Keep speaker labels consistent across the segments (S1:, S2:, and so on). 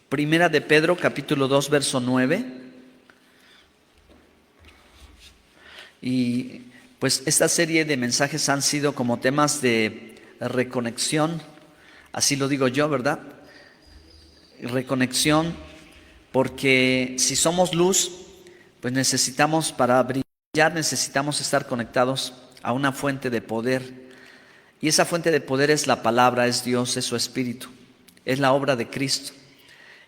S1: Primera de Pedro, capítulo 2, verso 9. Y pues esta serie de mensajes han sido como temas de reconexión, así lo digo yo, ¿verdad? Reconexión, porque si somos luz, pues necesitamos, para brillar, necesitamos estar conectados a una fuente de poder. Y esa fuente de poder es la palabra, es Dios, es su Espíritu, es la obra de Cristo.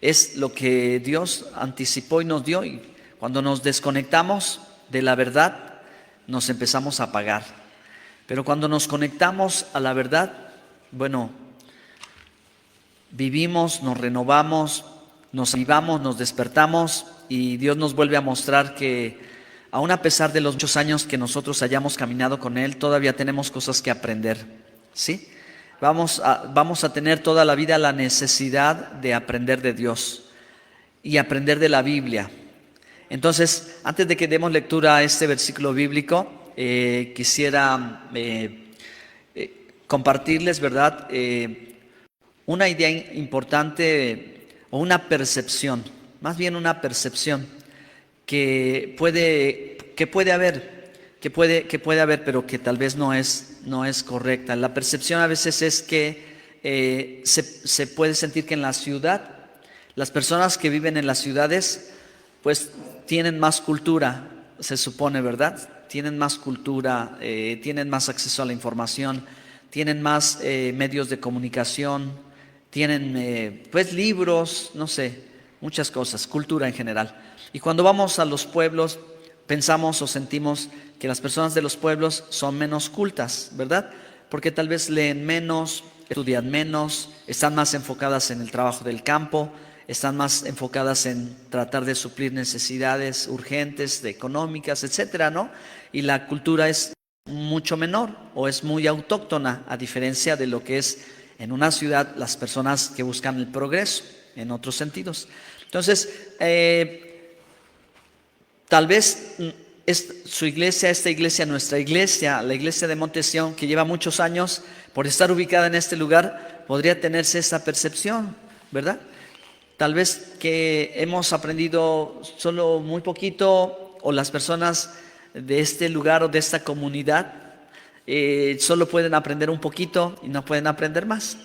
S1: Es lo que Dios anticipó y nos dio, y cuando nos desconectamos de la verdad, nos empezamos a apagar. Pero cuando nos conectamos a la verdad, bueno, vivimos, nos renovamos, nos avivamos, nos despertamos, y Dios nos vuelve a mostrar que aun a pesar de los muchos años que nosotros hayamos caminado con Él, todavía tenemos cosas que aprender, ¿sí? Vamos a tener toda la vida la necesidad de aprender de Dios y aprender de la Biblia. Entonces, antes de que demos lectura a este versículo bíblico, quisiera compartirles, ¿verdad? Una idea importante, o una percepción, más bien una percepción que puede haber, pero que tal vez no es correcta. La percepción a veces es que se puede sentir que en la ciudad, las personas que viven en las ciudades, pues tienen más cultura, se supone, ¿verdad? Tienen más cultura, tienen más acceso a la información, tienen más medios de comunicación, tienen pues libros, no sé, muchas cosas, cultura en general. Y cuando vamos a los pueblos, pensamos o sentimos que las personas de los pueblos son menos cultas, ¿verdad? Porque tal vez leen menos, estudian menos, están más enfocadas en el trabajo del campo, están más enfocadas en tratar de suplir necesidades urgentes, económicas, etcétera, ¿no? Y la cultura es mucho menor o es muy autóctona, a diferencia de lo que es en una ciudad las personas que buscan el progreso en otros sentidos. Entonces, tal vez su iglesia, esta iglesia, nuestra iglesia, la iglesia de Monte Sión, que lleva muchos años, por estar ubicada en este lugar, podría tenerse esa percepción, ¿verdad? Tal vez que hemos aprendido solo muy poquito, o las personas de este lugar o de esta comunidad solo pueden aprender un poquito y no pueden aprender más.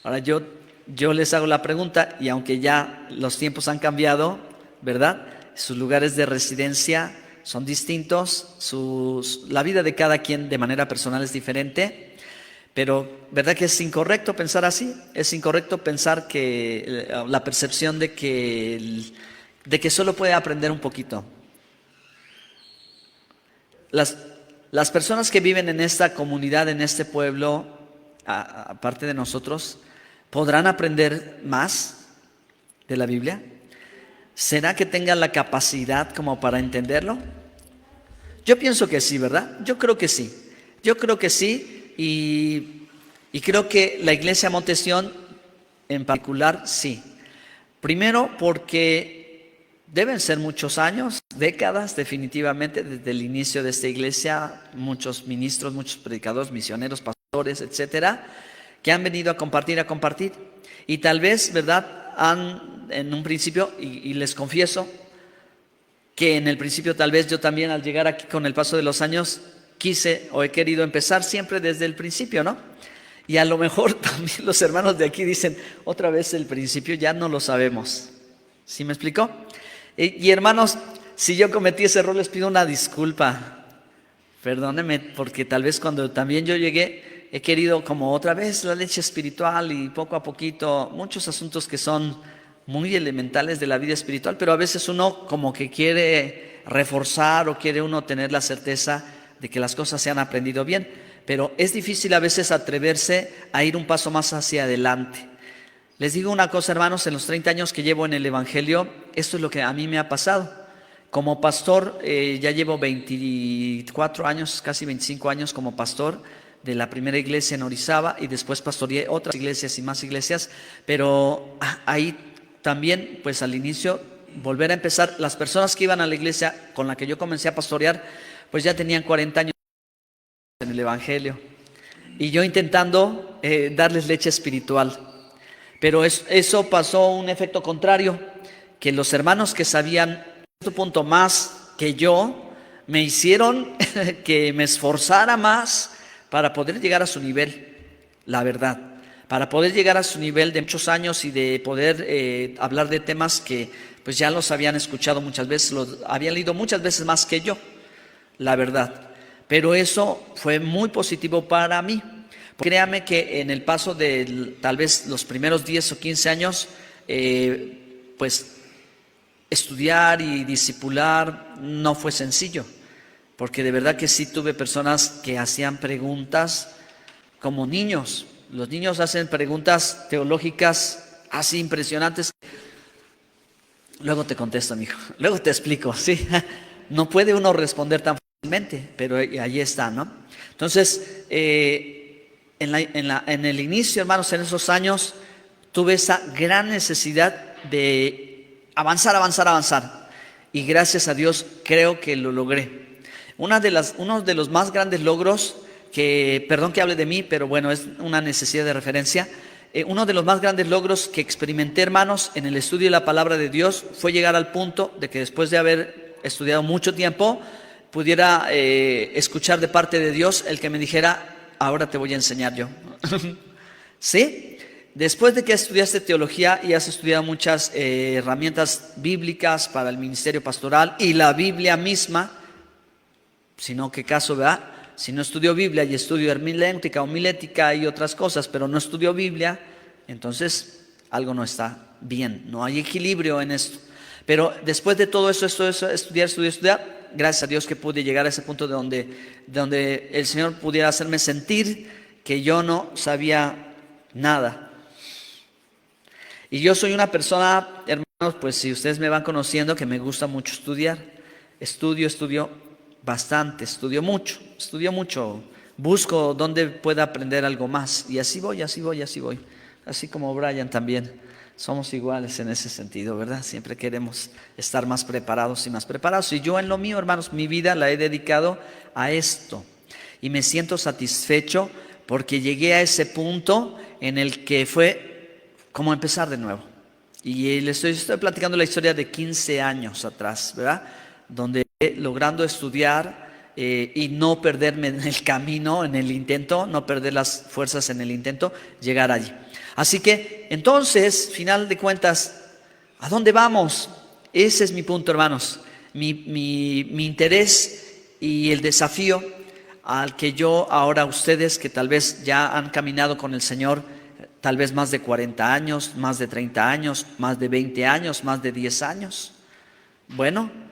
S1: Ahora yo les hago la pregunta, y aunque ya los tiempos han cambiado, ¿verdad? Sus lugares de residencia son distintos, la vida de cada quien de manera personal es diferente, pero ¿verdad que es incorrecto pensar así? Es incorrecto pensar que la percepción de que solo puede aprender un poquito. Las personas que viven en esta comunidad, en este pueblo, aparte de nosotros, ¿podrán aprender más de la Biblia? ¿Será que tengan la capacidad como para entenderlo? Yo pienso que sí, ¿verdad? Yo creo que sí. Yo creo que sí, y creo que la iglesia Monte Sión en particular sí. Primero porque deben ser muchos años, décadas definitivamente, desde el inicio de esta iglesia, muchos ministros, muchos predicadores, misioneros, pastores, etcétera, que han venido a compartir. Y tal vez, ¿verdad?, en un principio, y les confieso que en el principio tal vez yo también, al llegar aquí con el paso de los años, quise o he querido empezar siempre desde el principio, ¿no? Y a lo mejor también los hermanos de aquí dicen, otra vez el principio, ya no lo sabemos. ¿Sí me explicó? Y hermanos, si yo cometí ese error, les pido una disculpa. Perdónenme, porque tal vez cuando también yo llegué, he querido como otra vez la leche espiritual, y poco a poquito, muchos asuntos que son muy elementales de la vida espiritual, pero a veces uno como que quiere reforzar, o quiere uno tener la certeza de que las cosas se han aprendido bien, pero es difícil a veces atreverse a ir un paso más hacia adelante. Les digo una cosa, hermanos, en los 30 años que llevo en el Evangelio, esto es lo que a mí me ha pasado. Como pastor, ya llevo 24 años, casi 25 años como pastor de la primera iglesia en Orizaba, y después pastoreé otras iglesias y más iglesias, pero ahí también, pues al inicio, volver a empezar, las personas que iban a la iglesia con la que yo comencé a pastorear, pues ya tenían 40 años en el Evangelio, y yo intentando darles leche espiritual. Pero eso pasó un efecto contrario, que los hermanos que sabían a cierto punto más que yo, me hicieron que me esforzara más para poder llegar a su nivel, la verdad, para poder llegar a su nivel de muchos años y de poder hablar de temas que pues ya los habían escuchado muchas veces, los habían leído muchas veces más que yo, la verdad. Pero eso fue muy positivo para mí. Créame que en el paso de tal vez los primeros 10 o 15 años, pues estudiar y discipular no fue sencillo, porque de verdad que sí tuve personas que hacían preguntas como niños. Los niños hacen preguntas teológicas así impresionantes. Luego te contesto, mijo. Luego te explico, sí. No puede uno responder tan fácilmente, pero ahí está, ¿no? Entonces, en el inicio, hermanos, en esos años, tuve esa gran necesidad de avanzar. Y gracias a Dios creo que lo logré. Uno de los más grandes logros, perdón que hable de mí, pero bueno, es una necesidad de referencia. Uno de los más grandes logros que experimenté, hermanos, en el estudio de la palabra de Dios fue llegar al punto de que después de haber estudiado mucho tiempo, pudiera escuchar de parte de Dios el que me dijera: ahora te voy a enseñar yo. ¿Sí? Después de que estudiaste teología y has estudiado muchas herramientas bíblicas para el ministerio pastoral y la Biblia misma, si no, ¿qué caso, verdad? Si no estudió Biblia y estudió hermenéutica, homilética y otras cosas, pero no estudió Biblia, entonces algo no está bien, no hay equilibrio en esto. Pero después de todo eso, estudiar, gracias a Dios que pude llegar a ese punto de donde el Señor pudiera hacerme sentir que yo no sabía nada. Y yo soy una persona, hermanos, pues si ustedes me van conociendo, que me gusta mucho estudiar. Estudio bastante, estudio mucho, busco donde pueda aprender algo más, y así voy, así como Brian también, somos iguales en ese sentido, ¿verdad? Siempre queremos estar más preparados, y yo en lo mío, hermanos, mi vida la he dedicado a esto, y me siento satisfecho porque llegué a ese punto en el que fue como empezar de nuevo, y estoy platicando la historia de 15 años atrás, ¿verdad? Donde logrando estudiar y no perderme en el camino, en el intento, no perder las fuerzas en el intento, llegar allí. Así que entonces, final de cuentas, ¿a dónde vamos? Ese es mi punto, hermanos. Mi interés y el desafío al que yo ahora, ustedes que tal vez ya han caminado con el Señor, tal vez más de 40 años, más de 30 años, más de 20 años, más de 10 años. Bueno,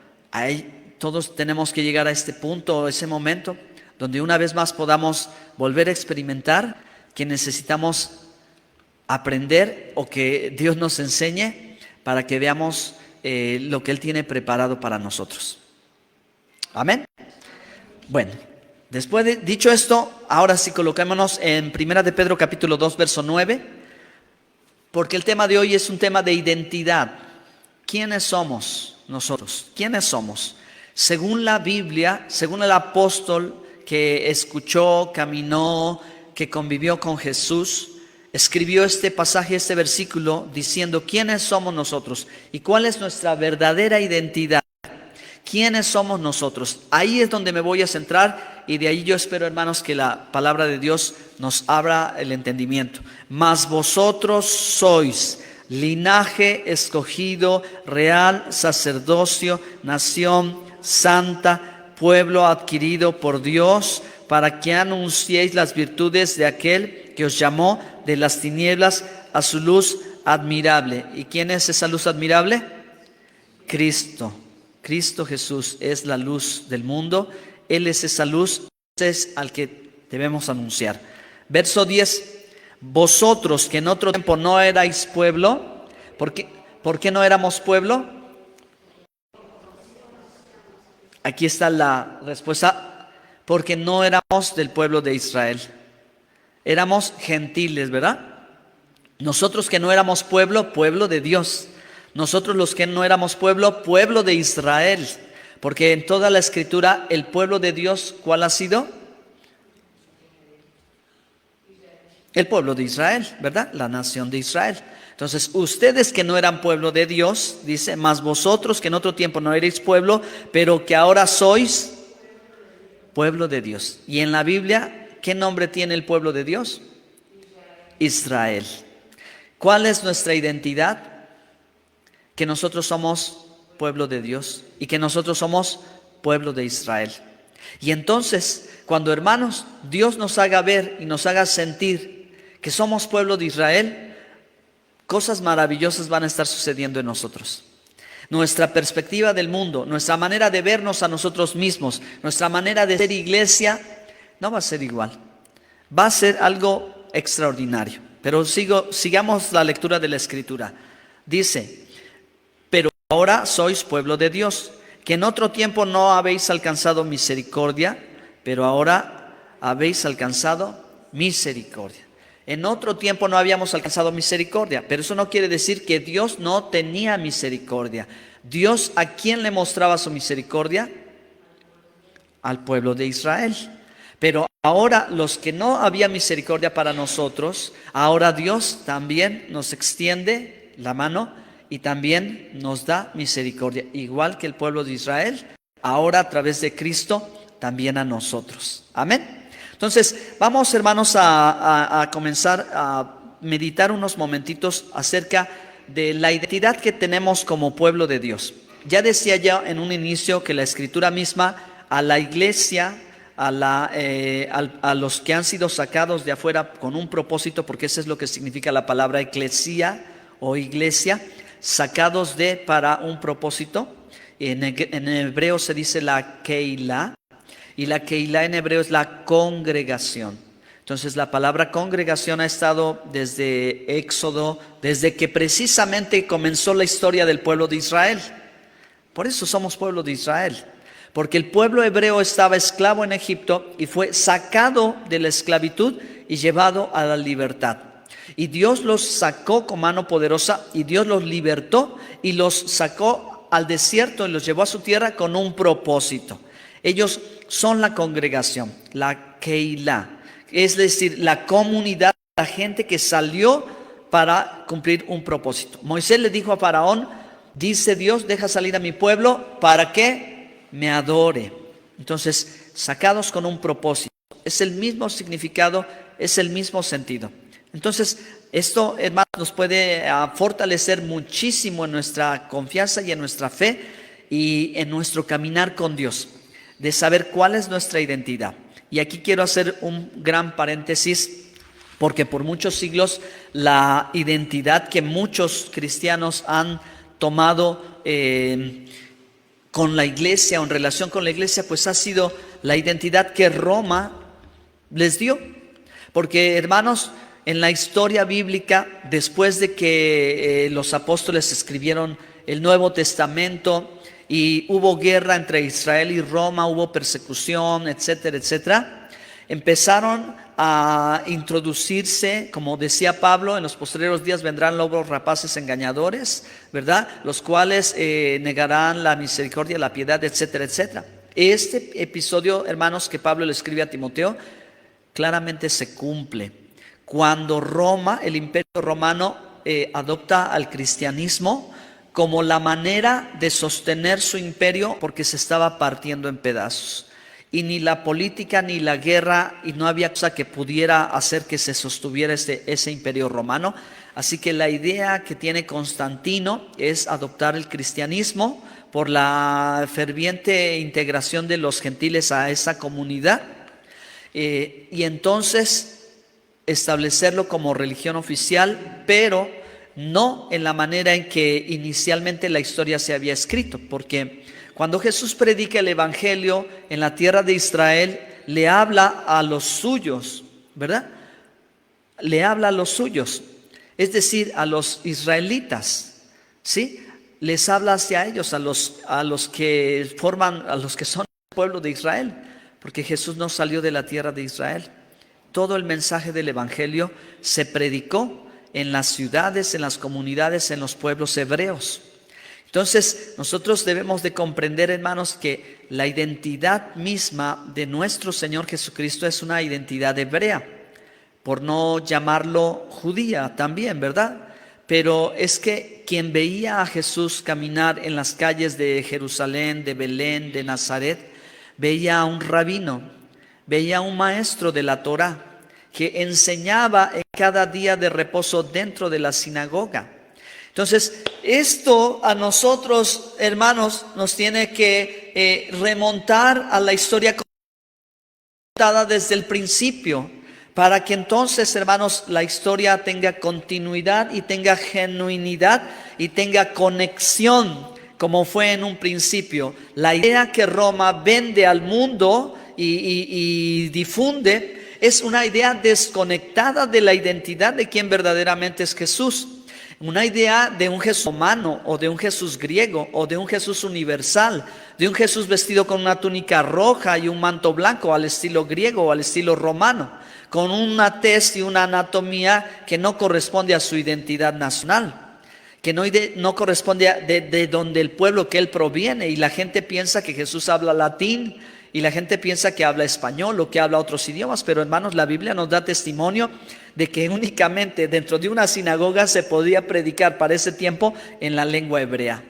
S1: todos tenemos que llegar a este punto, ese momento, donde una vez más podamos volver a experimentar que necesitamos aprender o que Dios nos enseñe para que veamos lo que Él tiene preparado para nosotros. Amén. Bueno, después de dicho esto, ahora sí colocémonos en 1 de Pedro capítulo 2, verso 9, porque el tema de hoy es un tema de identidad. ¿Quiénes somos nosotros? ¿Quiénes somos? Según la Biblia, según el apóstol que escuchó, caminó, que convivió con Jesús, escribió este pasaje, este versículo, diciendo quiénes somos nosotros y cuál es nuestra verdadera identidad. ¿Quiénes somos nosotros? Ahí es donde me voy a centrar, y de ahí yo espero, hermanos, que la palabra de Dios nos abra el entendimiento. Mas vosotros sois linaje escogido, real sacerdocio, nación santa, pueblo adquirido por Dios, para que anunciéis las virtudes de aquel que os llamó de las tinieblas a su luz admirable. ¿Y quién es esa luz admirable? Cristo Jesús es la luz del mundo. Él es esa luz, es al que debemos anunciar. Verso 10. Vosotros que en otro tiempo no erais pueblo, ¿por qué no éramos pueblo? Aquí está la respuesta: porque no éramos del pueblo de Israel. Éramos gentiles, ¿verdad? Nosotros que no éramos pueblo, pueblo de Dios. Nosotros los que no éramos pueblo, pueblo de Israel. Porque en toda la Escritura el pueblo de Dios, ¿cuál ha sido? El pueblo de Israel, ¿verdad? La nación de Israel. Entonces, ustedes que no eran pueblo de Dios, dice, mas vosotros que en otro tiempo no erais pueblo, pero que ahora sois pueblo de Dios. Y en la Biblia, ¿qué nombre tiene el pueblo de Dios? Israel. ¿Cuál es nuestra identidad? Que nosotros somos pueblo de Dios y que nosotros somos pueblo de Israel. Y entonces, cuando hermanos, Dios nos haga ver y nos haga sentir que somos pueblo de Israel, cosas maravillosas van a estar sucediendo en nosotros. Nuestra perspectiva del mundo, nuestra manera de vernos a nosotros mismos, nuestra manera de ser iglesia, no va a ser igual. Va a ser algo extraordinario. Pero sigamos la lectura de la Escritura. Dice, pero ahora sois pueblo de Dios, que en otro tiempo no habéis alcanzado misericordia, pero ahora habéis alcanzado misericordia. En otro tiempo no habíamos alcanzado misericordia, pero eso no quiere decir que Dios no tenía misericordia. Dios, ¿a quién le mostraba su misericordia? Al pueblo de Israel. Pero ahora los que no había misericordia para nosotros, ahora Dios también nos extiende la mano y también nos da misericordia. Igual que el pueblo de Israel, ahora a través de Cristo también a nosotros. Amén. Entonces, vamos hermanos a comenzar a meditar unos momentitos acerca de la identidad que tenemos como pueblo de Dios. Ya decía yo en un inicio que la Escritura misma a la iglesia, a los que han sido sacados de afuera con un propósito, porque eso es lo que significa la palabra eclesia o iglesia, sacados para un propósito. En hebreo se dice la keilah. Y la keilah en hebreo es la congregación. Entonces la palabra congregación ha estado desde Éxodo, desde que precisamente comenzó la historia del pueblo de Israel. Por eso somos pueblo de Israel. Porque el pueblo hebreo estaba esclavo en Egipto y fue sacado de la esclavitud y llevado a la libertad. Y Dios los sacó con mano poderosa y Dios los libertó y los sacó al desierto y los llevó a su tierra con un propósito. Ellos son la congregación, la keilah, es decir, la comunidad, la gente que salió para cumplir un propósito. Moisés le dijo a Faraón, dice Dios, deja salir a mi pueblo para que me adore. Entonces, sacados con un propósito, es el mismo significado, es el mismo sentido. Entonces, esto, hermanos, nos puede fortalecer muchísimo en nuestra confianza y en nuestra fe y en nuestro caminar con Dios, de saber cuál es nuestra identidad. Y aquí quiero hacer un gran paréntesis, porque por muchos siglos la identidad que muchos cristianos han tomado con la iglesia o en relación con la iglesia, pues ha sido la identidad que Roma les dio. Porque, hermanos, en la historia bíblica, después de que los apóstoles escribieron el Nuevo Testamento y hubo guerra entre Israel y Roma, hubo persecución, etcétera, etcétera, empezaron a introducirse, como decía Pablo, en los posteriores días vendrán lobos rapaces engañadores, ¿verdad? Los cuales negarán la misericordia, la piedad, etcétera, etcétera. Este episodio, hermanos, que Pablo le escribe a Timoteo, claramente se cumple. Cuando Roma, el imperio romano, adopta al cristianismo como la manera de sostener su imperio, porque se estaba partiendo en pedazos. Y ni la política ni la guerra, y no había cosa que pudiera hacer que se sostuviera ese imperio romano. Así que la idea que tiene Constantino es adoptar el cristianismo por la ferviente integración de los gentiles a esa comunidad, y entonces establecerlo como religión oficial, pero no en la manera en que inicialmente la historia se había escrito, porque cuando Jesús predica el evangelio en la tierra de Israel, le habla a los suyos, ¿verdad? Le habla a los suyos, es decir, a los israelitas, ¿sí? Les habla hacia ellos, a los que son el pueblo de Israel, porque Jesús no salió de la tierra de Israel. Todo el mensaje del evangelio se predicó en las ciudades, en las comunidades, en los pueblos hebreos. Entonces, nosotros debemos de comprender, hermanos, que la identidad misma de nuestro Señor Jesucristo es una identidad hebrea, por no llamarlo judía también, ¿verdad? pero es que quien veía a Jesús caminar en las calles de Jerusalén, de Belén, de Nazaret, veía a un rabino, veía a un maestro de la Torá que enseñaba en cada día de reposo dentro de la sinagoga. Entonces, esto a nosotros, hermanos, nos tiene que remontar a la historia contada desde el principio, para que entonces, hermanos, la historia tenga continuidad y tenga genuinidad y tenga conexión, como fue en un principio. La idea que Roma vende al mundo y difunde es una idea desconectada de la identidad de quien verdaderamente es Jesús. Una idea de un Jesús humano o de un Jesús griego o de un Jesús universal, de un Jesús vestido con una túnica roja y un manto blanco al estilo griego o al estilo romano, con una tez y una anatomía que no corresponde a su identidad nacional, que no corresponde de donde el pueblo que él proviene. Y la gente piensa que Jesús habla latín y la gente piensa que habla español o que habla otros idiomas, pero hermanos, la Biblia nos da testimonio de que únicamente dentro de una sinagoga se podía predicar para ese tiempo en la lengua hebrea,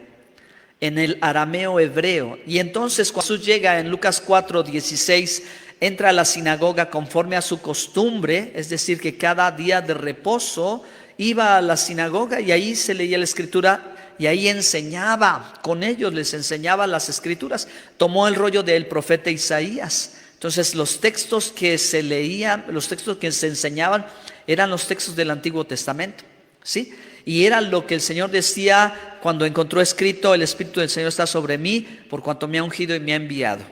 S1: en el arameo hebreo. Y entonces cuando Jesús llega en Lucas 4:16, entra a la sinagoga conforme a su costumbre, es decir, que cada día de reposo iba a la sinagoga y ahí se leía la escritura y ahí enseñaba con ellos, les enseñaba las escrituras. Tomó el rollo del profeta Isaías. Entonces los textos que se leían, los textos que se enseñaban eran los textos del Antiguo Testamento, ¿sí? Y era lo que el Señor decía cuando encontró escrito: el Espíritu del Señor está sobre mí, por cuanto me ha ungido y me ha enviado.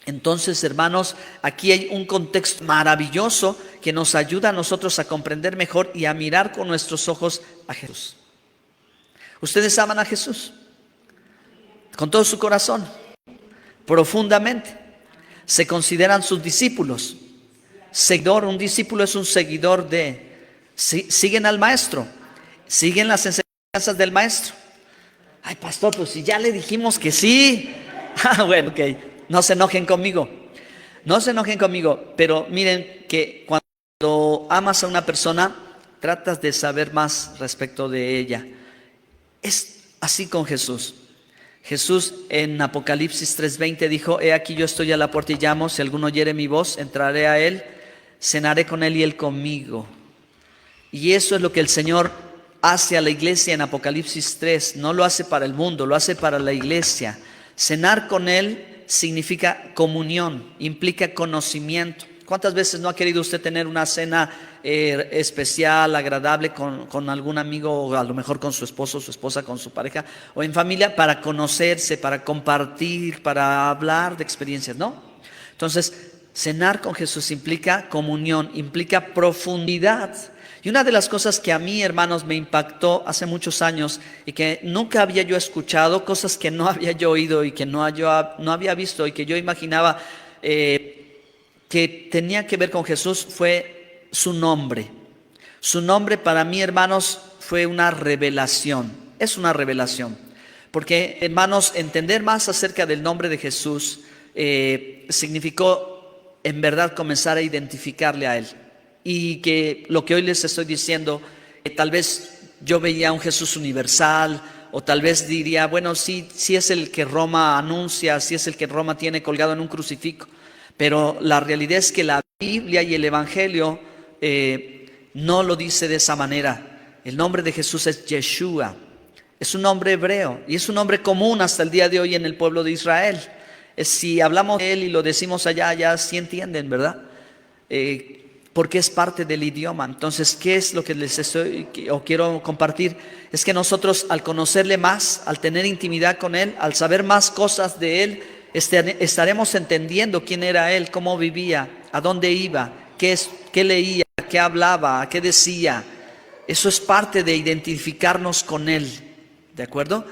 S1: Entonces, hermanos, aquí hay un contexto maravilloso que nos ayuda a nosotros a comprender mejor y a mirar con nuestros ojos a Jesús. ¿Ustedes aman a Jesús? Con todo su corazón, profundamente. Se consideran sus discípulos. Seguidor, un discípulo es un seguidor siguen al maestro, siguen las enseñanzas del maestro. Ay, pastor, pues si ya le dijimos que sí. Bueno, ok, no se enojen conmigo. No se enojen conmigo, pero miren que cuando amas a una persona, tratas de saber más respecto de ella. Es así con Jesús. Jesús en Apocalipsis 3:20 dijo: he aquí yo estoy a la puerta y llamo, si alguno oyere mi voz, entraré a él, cenaré con él y él conmigo. Y eso es lo que el Señor hace a la iglesia en Apocalipsis 3. No lo hace para el mundo, lo hace para la iglesia. Cenar con él significa comunión, implica conocimiento. ¿Cuántas veces no ha querido usted tener una cena especial, agradable con algún amigo, o a lo mejor con su esposo, su esposa, con su pareja o en familia, para conocerse, para compartir, para hablar de experiencias, ¿no? Entonces, cenar con Jesús implica comunión, implica profundidad. Y una de las cosas que a mí, hermanos, me impactó hace muchos años y que nunca había yo escuchado, cosas que no había yo oído y que no había visto y que yo imaginaba que tenía que ver con Jesús, fue su nombre. Su nombre para mí, hermanos, fue una revelación. Es una revelación. Porque, hermanos, entender más acerca del nombre de Jesús significó en verdad comenzar a identificarle a Él. Y que lo que hoy les estoy diciendo, tal vez yo veía un Jesús universal, o tal vez diría, bueno, sí es el que Roma anuncia, sí es el que Roma tiene colgado en un crucifijo. Pero la realidad es que la Biblia y el Evangelio no lo dice de esa manera. El nombre de Jesús es Yeshua. Es un nombre hebreo y es un nombre común hasta el día de hoy en el pueblo de Israel. Si hablamos de él y lo decimos allá, ya sí entienden, ¿verdad? Porque es parte del idioma. Entonces, ¿qué es lo que quiero compartir? Es que nosotros, al conocerle más, al tener intimidad con él, al saber más cosas de él, estaremos entendiendo quién era él, cómo vivía, a dónde iba, qué leía, qué hablaba, qué decía. Eso es parte de identificarnos con él, ¿de acuerdo?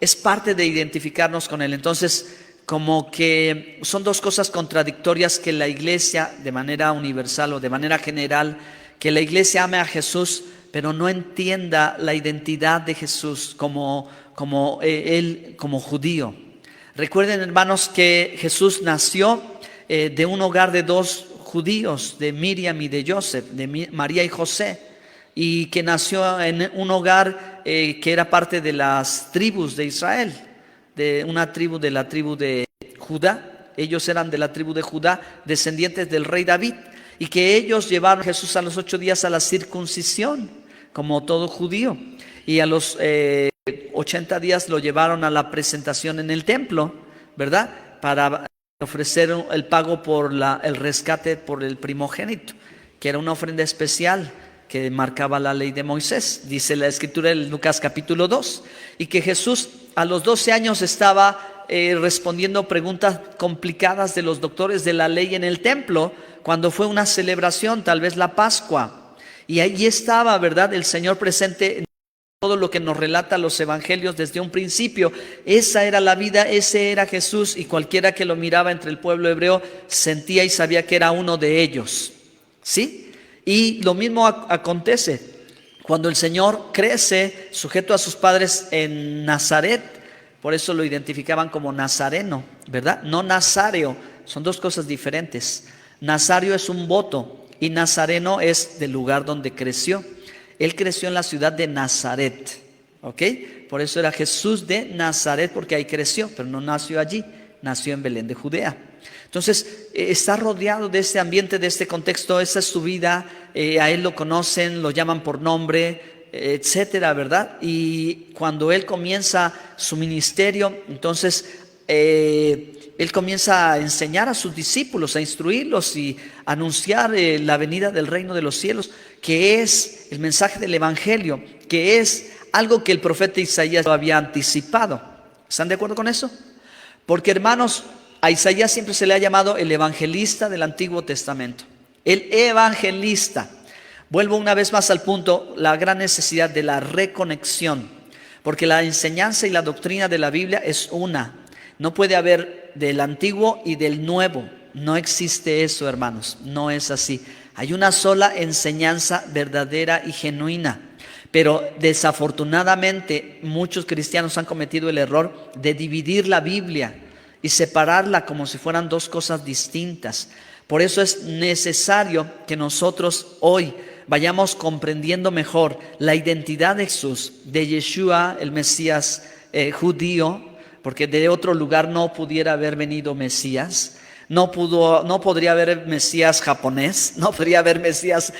S1: Es parte de identificarnos con él. Entonces, como que son dos cosas contradictorias que la iglesia, de manera universal o de manera general, que la iglesia ame a Jesús, pero no entienda la identidad de Jesús como él, como judío. Recuerden, hermanos, que Jesús nació de un hogar de dos judíos, de Miriam y de Joseph, de María y José. y que nació en un hogar que era parte de las tribus de Israel, de una tribu, de la tribu de Judá. Ellos eran de la tribu de Judá, descendientes del rey David, y que ellos llevaron a Jesús a los 8 días a la circuncisión, como todo judío, y a los 80 días lo llevaron a la presentación en el templo, ¿verdad? Para ofrecer el pago por el rescate por el primogénito, que era una ofrenda especial que marcaba la ley de Moisés, dice la escritura en Lucas capítulo 2, y que Jesús a los 12 años estaba respondiendo preguntas complicadas de los doctores de la ley en el templo, cuando fue una celebración, tal vez la Pascua, y allí estaba, ¿verdad?, el Señor presente en todo lo que nos relata los evangelios desde un principio. Esa era la vida, ese era Jesús, y cualquiera que lo miraba entre el pueblo hebreo sentía y sabía que era uno de ellos, ¿sí? Y lo mismo acontece cuando el Señor crece sujeto a sus padres en Nazaret. Por eso lo identificaban como nazareno, ¿verdad? No nazáreo, son dos cosas diferentes. Nazario es un voto y nazareno es del lugar donde creció. Él creció en la ciudad de Nazaret, ¿ok? Por eso era Jesús de Nazaret, porque ahí creció, pero no nació allí, nació en Belén de Judea. Entonces está rodeado de este ambiente, de este contexto. Esa es su vida, a él lo conocen, lo llaman por nombre, etcétera, ¿verdad? Y cuando él comienza su ministerio, entonces él comienza a enseñar a sus discípulos, a instruirlos y anunciar la venida del reino de los cielos, que es el mensaje del evangelio, que es algo que el profeta Isaías lo había anticipado. ¿Están de acuerdo con eso? Porque, hermanos, a Isaías siempre se le ha llamado el evangelista del Antiguo Testamento. El evangelista. Vuelvo una vez más al punto, la gran necesidad de la reconexión. Porque la enseñanza y la doctrina de la Biblia es una. No puede haber del Antiguo y del Nuevo. No existe eso, hermanos. No es así. Hay una sola enseñanza verdadera y genuina. Pero desafortunadamente muchos cristianos han cometido el error de dividir la Biblia y separarla como si fueran dos cosas distintas. Por eso es necesario que nosotros hoy vayamos comprendiendo mejor la identidad de Jesús, de Yeshua, el Mesías judío, porque de otro lugar no pudiera haber venido Mesías. No podría haber Mesías japonés, no podría haber Mesías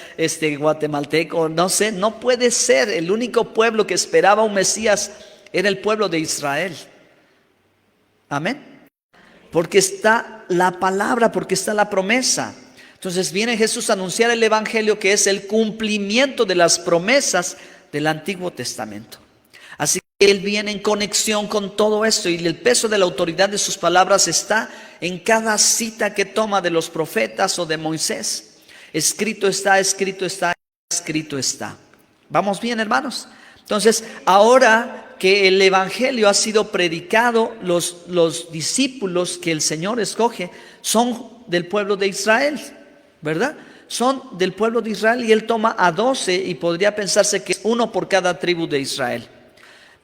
S1: guatemalteco, no sé, no puede ser. El único pueblo que esperaba un Mesías era el pueblo de Israel. Amén. Porque está la palabra, porque está la promesa. Entonces viene Jesús a anunciar el evangelio, que es el cumplimiento de las promesas del Antiguo Testamento. Así que Él viene en conexión con todo esto, y el peso de la autoridad de sus palabras está en cada cita que toma de los profetas o de Moisés. Escrito está, escrito está, escrito está. ¿Vamos bien, hermanos? Entonces, ahora que el evangelio ha sido predicado, los discípulos que el Señor escoge son del pueblo de Israel, ¿verdad? Son del pueblo de Israel, y Él toma a 12, y podría pensarse que es uno por cada tribu de Israel.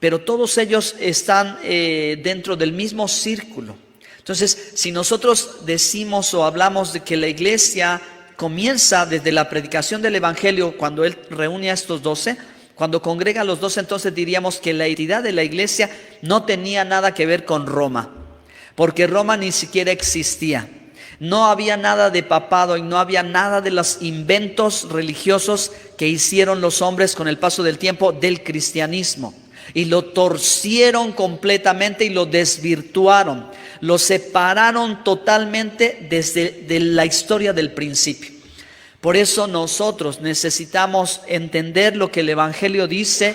S1: Pero todos ellos están dentro del mismo círculo. Entonces, si nosotros decimos o hablamos de que la iglesia comienza desde la predicación del evangelio, cuando Él reúne a estos 12, cuando congrega a los 12, entonces diríamos que la identidad de la iglesia no tenía nada que ver con Roma, porque Roma ni siquiera existía. No había nada de papado y no había nada de los inventos religiosos que hicieron los hombres con el paso del tiempo del cristianismo. Y lo torcieron completamente y lo desvirtuaron. Lo separaron totalmente de la historia del principio. Por eso nosotros necesitamos entender lo que el evangelio dice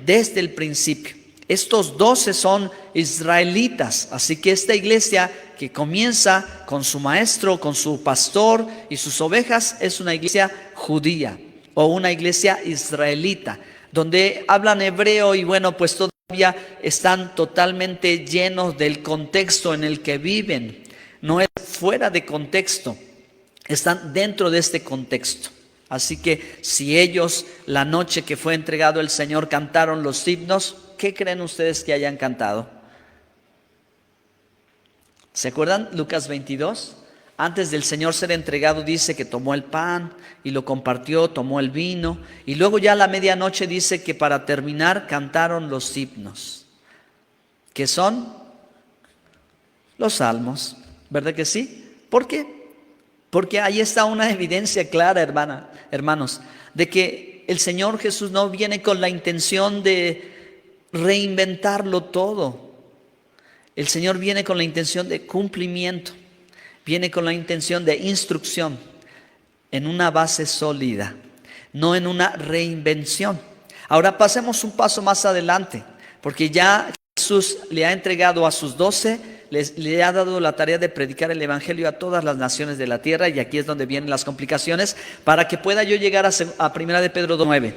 S1: desde el principio. Estos 12 son israelitas, así que esta iglesia que comienza con su maestro, con su pastor y sus ovejas, es una iglesia judía o una iglesia israelita, donde hablan hebreo, y bueno, pues todavía están totalmente llenos del contexto en el que viven. No es fuera de contexto, están dentro de este contexto. Así que si ellos, la noche que fue entregado el Señor, cantaron los himnos, ¿qué creen ustedes que hayan cantado? ¿Se acuerdan? Lucas 22. Antes del Señor ser entregado dice que tomó el pan y lo compartió, tomó el vino, y luego ya a la medianoche dice que para terminar cantaron los himnos, que son los salmos, ¿verdad que sí? ¿Por qué? Porque ahí está una evidencia clara, hermanos, de que el Señor Jesús no viene con la intención de reinventarlo todo. El Señor viene con la intención de cumplimiento, viene con la intención de instrucción en una base sólida, no en una reinvención. Ahora pasemos un paso más adelante, porque ya Jesús le ha entregado a sus 12, le ha dado la tarea de predicar el evangelio a todas las naciones de la tierra, y aquí es donde vienen las complicaciones para que pueda yo llegar a Primera de Pedro 2:9.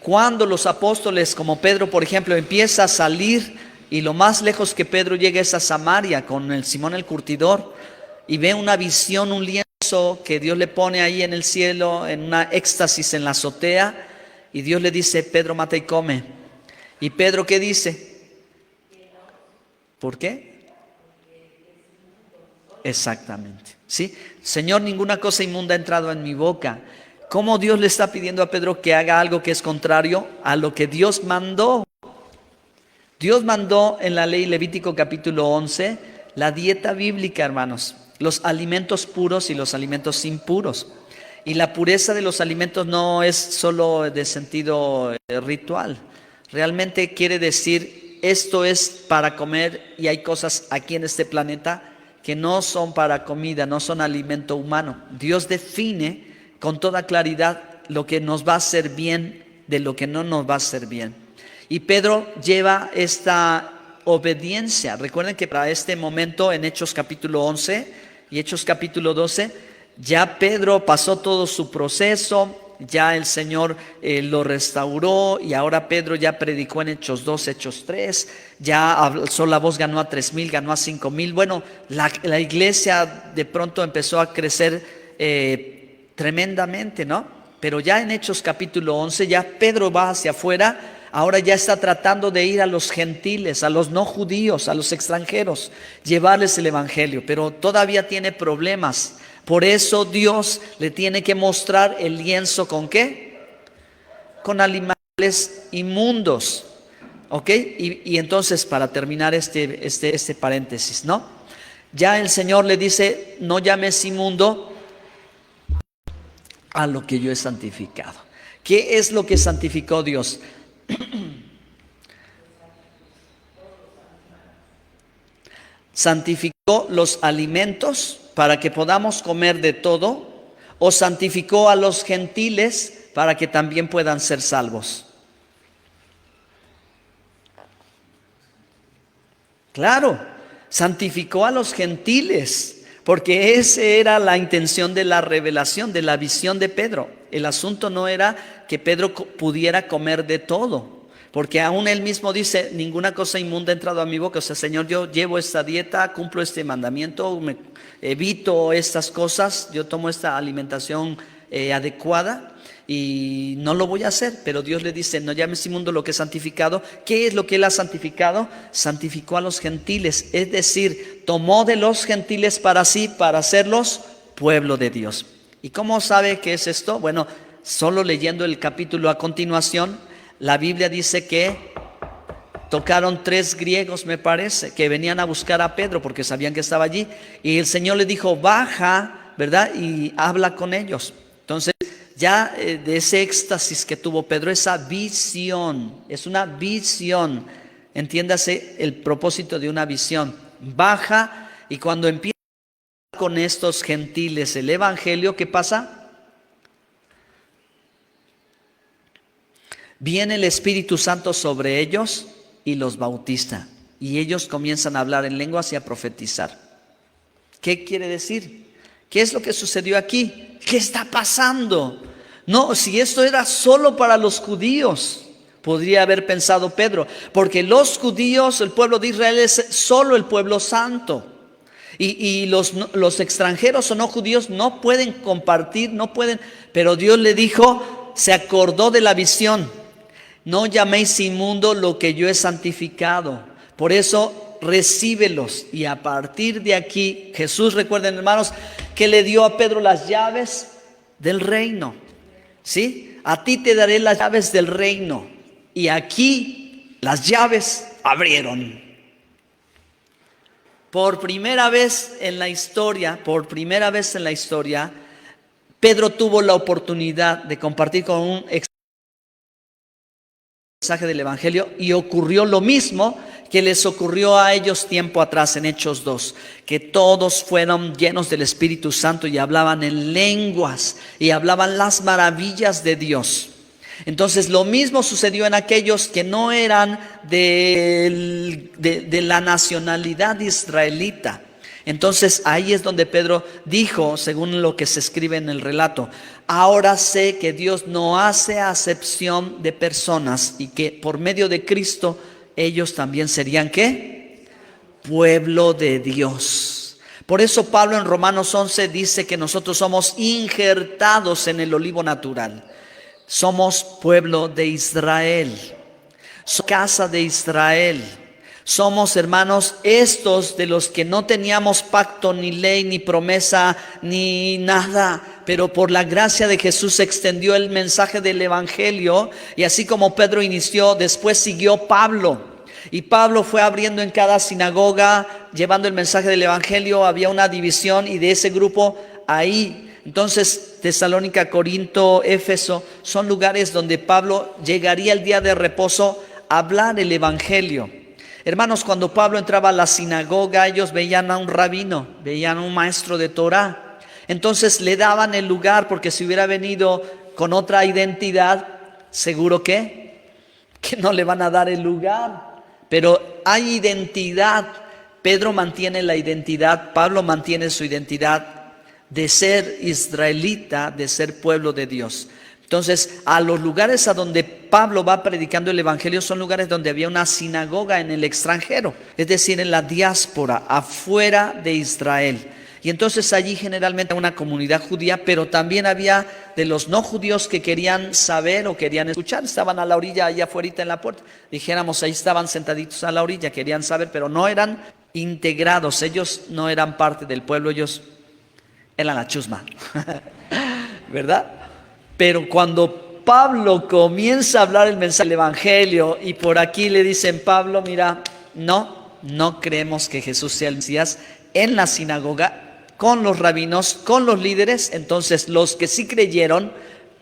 S1: Cuando los apóstoles como Pedro, por ejemplo, empieza a salir, y lo más lejos que Pedro llega es a Samaria con el Simón el curtidor, y ve una visión, un lienzo que Dios le pone ahí en el cielo, en una éxtasis en la azotea, y Dios le dice: Pedro, mata y come. ¿Y Pedro qué dice? ¿Por qué? Exactamente, ¿sí? Señor, ninguna cosa inmunda ha entrado en mi boca. ¿Cómo Dios le está pidiendo a Pedro que haga algo que es contrario a lo que Dios mandó? Dios mandó en la ley Levítico capítulo 11 la dieta bíblica, hermanos, los alimentos puros y los alimentos impuros. Y la pureza de los alimentos no es solo de sentido ritual. Realmente quiere decir, esto es para comer, y hay cosas aquí en este planeta que no son para comida, no son alimento humano. Dios define con toda claridad lo que nos va a hacer bien de lo que no nos va a hacer bien. Y Pedro lleva esta obediencia. Recuerden que para este momento en Hechos capítulo 11 y Hechos capítulo 12, ya Pedro pasó todo su proceso, ya el Señor lo restauró, y ahora Pedro ya predicó en Hechos 2, Hechos 3, ya alzó la voz, ganó a 3,000, ganó a 5,000. Bueno, la iglesia de pronto empezó a crecer tremendamente, ¿no? Pero ya en Hechos capítulo 11, ya Pedro va hacia afuera. Ahora ya está tratando de ir a los gentiles, a los no judíos, a los extranjeros, llevarles el evangelio, pero todavía tiene problemas. Por eso Dios le tiene que mostrar el lienzo ¿con qué? Con animales inmundos, ¿ok? Y entonces, para terminar este paréntesis, ¿no? Ya el Señor le dice: no llames inmundo a lo que yo he santificado. ¿Qué es lo que santificó Dios? ¿Santificó los alimentos para que podamos comer de todo, o santificó a los gentiles para que también puedan ser salvos? Claro, santificó a los gentiles, porque esa era la intención de la revelación, de la visión de Pedro. El asunto no era que Pedro pudiera comer de todo, porque aún él mismo dice: ninguna cosa inmunda ha entrado a mi boca. O sea, Señor, yo llevo esta dieta, cumplo este mandamiento, evito estas cosas, yo tomo esta alimentación adecuada, y no lo voy a hacer. Pero Dios le dice: no llames inmundo lo que es santificado. ¿Qué es lo que él ha santificado? Santificó a los gentiles, es decir, tomó de los gentiles para sí, para hacerlos pueblo de Dios. ¿Y cómo sabe qué es esto? Bueno, solo leyendo el capítulo a continuación, la Biblia dice que tocaron 3 griegos, me parece, que venían a buscar a Pedro porque sabían que estaba allí, y el Señor le dijo: baja, ¿verdad? Y habla con ellos. Entonces, ya de ese éxtasis que tuvo Pedro, esa visión, es una visión, entiéndase el propósito de una visión. Baja, y cuando empieza con estos gentiles el evangelio, ¿qué pasa? Viene el Espíritu Santo sobre ellos y los bautiza, y ellos comienzan a hablar en lenguas y a profetizar. ¿Qué quiere decir? ¿Qué es lo que sucedió aquí? ¿Qué está pasando? No, si esto era solo para los judíos, podría haber pensado Pedro, porque los judíos, el pueblo de Israel, es solo el pueblo santo. Y los extranjeros o no judíos no pueden compartir, no pueden. Pero Dios le dijo, se acordó de la visión: no llaméis inmundo lo que yo he santificado. Por eso recíbelos. Y a partir de aquí, Jesús, recuerden hermanos, que le dio a Pedro las llaves del reino. ¿Sí? A ti te daré las llaves del reino. Y aquí las llaves abrieron. Por primera vez en la historia, Pedro tuvo la oportunidad de compartir con un mensaje del Evangelio, y ocurrió lo mismo que les ocurrió a ellos tiempo atrás en Hechos 2, que todos fueron llenos del Espíritu Santo y hablaban en lenguas y hablaban las maravillas de Dios. Entonces lo mismo sucedió en aquellos que no eran de la nacionalidad israelita. Entonces ahí es donde Pedro dijo, según lo que se escribe en el relato: ahora sé que Dios no hace acepción de personas y que por medio de Cristo ellos también serían ¿qué? Pueblo de Dios. Por eso Pablo en Romanos 11 dice que nosotros somos injertados en el olivo natural. Somos pueblo de Israel, somos casa de Israel. Somos, hermanos, estos de los que no teníamos pacto, ni ley, ni promesa, ni nada, pero por la gracia de Jesús se extendió el mensaje del Evangelio, y así como Pedro inició, después siguió Pablo. Y Pablo fue abriendo en cada sinagoga, llevando el mensaje del Evangelio. Había una división, y de ese grupo ahí. Entonces, Tesalónica, Corinto, Éfeso son lugares donde Pablo llegaría el día de reposo a hablar el Evangelio. Hermanos, cuando Pablo entraba a la sinagoga, ellos veían a un rabino, veían a un maestro de Torah. Entonces le daban el lugar, porque si hubiera venido con otra identidad, seguro que no le van a dar el lugar. Pero hay identidad. Pedro mantiene la identidad, Pablo mantiene su identidad de ser israelita, de ser pueblo de Dios. Entonces, a los lugares a donde Pablo va predicando el Evangelio son lugares donde había una sinagoga en el extranjero, es decir, en la diáspora, afuera de Israel. Y entonces allí generalmente una comunidad judía, pero también había de los no judíos que querían saber o querían escuchar. Estaban a la orilla, allá afuera en la puerta. Dijéramos, ahí estaban sentaditos a la orilla, querían saber, pero no eran integrados. Ellos no eran parte del pueblo, ellos eran la chusma, ¿verdad? Pero cuando Pablo comienza a hablar el mensaje del Evangelio, y por aquí le dicen: Pablo, mira, no creemos que Jesús sea el Mesías, en la sinagoga, con los rabinos, con los líderes. Entonces los que sí creyeron,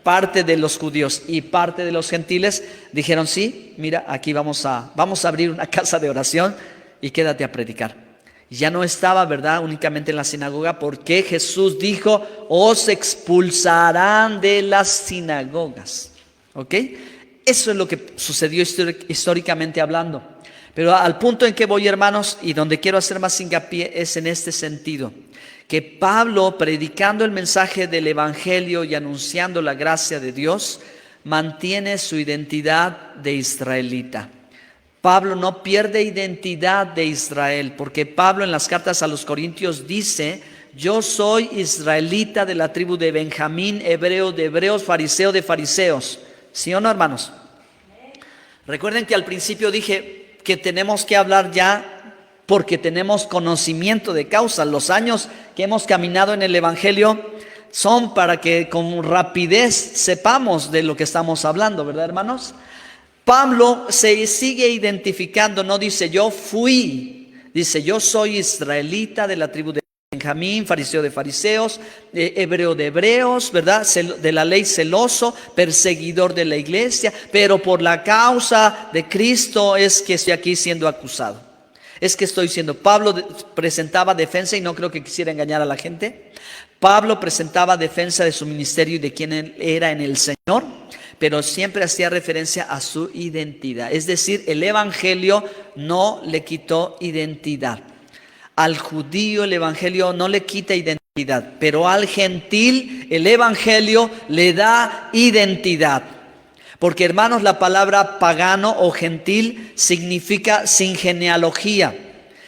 S1: parte de los judíos y parte de los gentiles, dijeron: sí, mira, aquí vamos a abrir una casa de oración y quédate a predicar. Ya no estaba, ¿verdad?, únicamente en la sinagoga, porque Jesús dijo: os expulsarán de las sinagogas. ¿Ok? Eso es lo que sucedió históricamente hablando. Pero al punto en que voy, hermanos, y donde quiero hacer más hincapié, es en este sentido: que Pablo, predicando el mensaje del Evangelio y anunciando la gracia de Dios, mantiene su identidad de israelita. Pablo no pierde identidad de Israel, porque Pablo en las cartas a los Corintios dice: yo soy israelita de la tribu de Benjamín, hebreo de hebreos, fariseo de fariseos. ¿Sí o no, hermanos? Recuerden que al principio dije que tenemos que hablar ya porque tenemos conocimiento de causa. Los años que hemos caminado en el Evangelio son para que con rapidez sepamos de lo que estamos hablando, ¿verdad, hermanos? Pablo se sigue identificando, no dice yo fui, dice yo soy israelita de la tribu de Benjamín, fariseo de fariseos, hebreo de hebreos, ¿verdad?, de la ley celoso, perseguidor de la iglesia, pero por la causa de Cristo es que estoy aquí siendo acusado. Es que estoy siendo... Pablo presentaba defensa, y no creo que quisiera engañar a la gente. Pablo presentaba defensa de su ministerio y de quién él era en el Señor, pero siempre hacía referencia a su identidad. Es decir, el Evangelio no le quitó identidad. Al judío el Evangelio no le quita identidad, pero al gentil el Evangelio le da identidad. Porque, hermanos, la palabra pagano o gentil significa sin genealogía.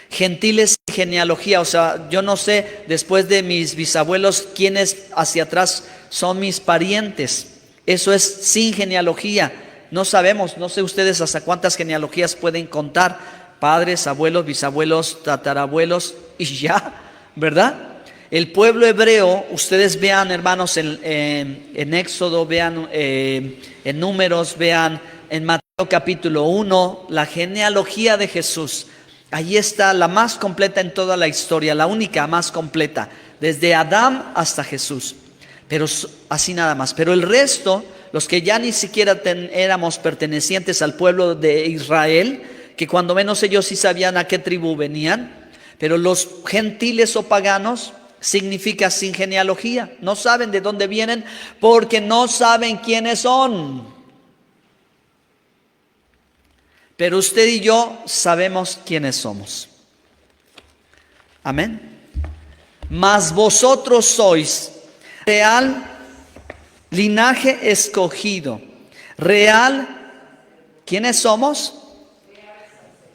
S1: Gentil es sin genealogía, o sea, yo no sé después de mis bisabuelos quiénes hacia atrás son mis parientes. Eso es sin genealogía. No sabemos, no sé ustedes hasta cuántas genealogías pueden contar, padres, abuelos, bisabuelos, tatarabuelos y ya, ¿verdad? El pueblo hebreo, ustedes vean, hermanos, en Éxodo, vean en Números, vean en Mateo capítulo 1, la genealogía de Jesús. Ahí está la más completa en toda la historia, la única más completa, desde Adán hasta Jesús. Pero así nada más. Pero el resto, los que ya ni siquiera éramos pertenecientes al pueblo de Israel, que cuando menos ellos sí sabían a qué tribu venían, pero los gentiles o paganos, significa sin genealogía, no saben de dónde vienen porque no saben quiénes son. Pero usted y yo sabemos quiénes somos. Amén. Mas vosotros sois real linaje escogido. Real, ¿quiénes somos?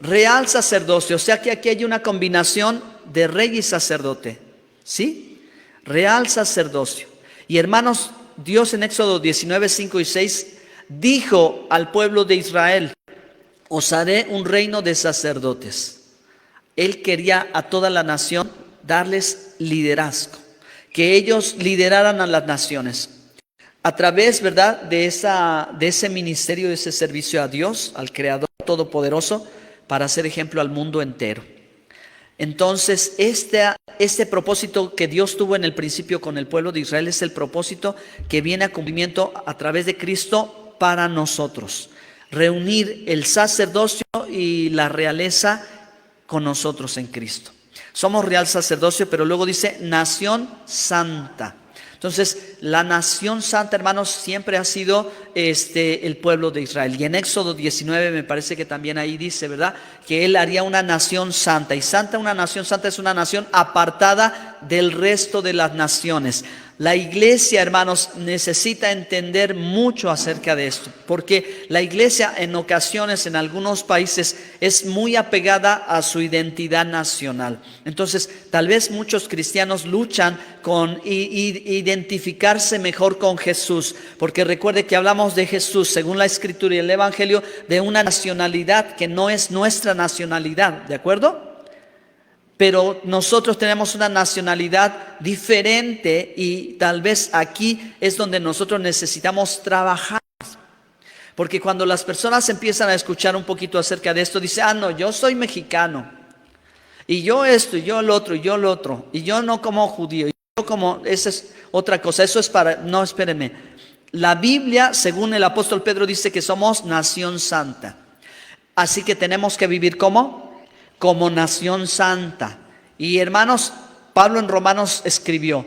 S1: Real sacerdocio. O sea que aquí hay una combinación de rey y sacerdote. ¿Sí? Real sacerdocio. Y hermanos, Dios en Éxodo 19, 5 y 6 dijo al pueblo de Israel: os haré un reino de sacerdotes. Él quería a toda la nación darles liderazgo, que ellos lideraran a las naciones. A través, ¿verdad?, de ese ministerio, de ese servicio a Dios, al Creador Todopoderoso, para hacer ejemplo al mundo entero. Entonces, este propósito que Dios tuvo en el principio con el pueblo de Israel es el propósito que viene a cumplimiento a través de Cristo para nosotros. Reunir el sacerdocio y la realeza con nosotros en Cristo. Somos real sacerdocio, pero luego dice nación santa. Entonces, la nación santa, hermanos, siempre ha sido el pueblo de Israel. Y en Éxodo 19 me parece que también ahí dice, ¿verdad?, que Él haría una nación santa. Y una nación santa es una nación apartada del resto de las naciones. La iglesia, hermanos, necesita entender mucho acerca de esto, porque la iglesia en ocasiones en algunos países es muy apegada a su identidad nacional. Entonces, tal vez muchos cristianos luchan con identificarse mejor con Jesús, porque recuerde que hablamos de Jesús, según la Escritura y el Evangelio, de una nacionalidad que no es nuestra nacionalidad, ¿de acuerdo? Pero nosotros tenemos una nacionalidad diferente y tal vez aquí es donde nosotros necesitamos trabajar. Porque cuando las personas empiezan a escuchar un poquito acerca de esto, dicen, no, yo soy mexicano. Y yo esto, y yo lo otro, y yo lo otro. Y yo no como judío, y yo como, esa es otra cosa. Eso es para, no, espérenme. La Biblia, según el apóstol Pedro, dice que somos nación santa. Así que tenemos que vivir como nación santa. Y hermanos, Pablo en Romanos escribió: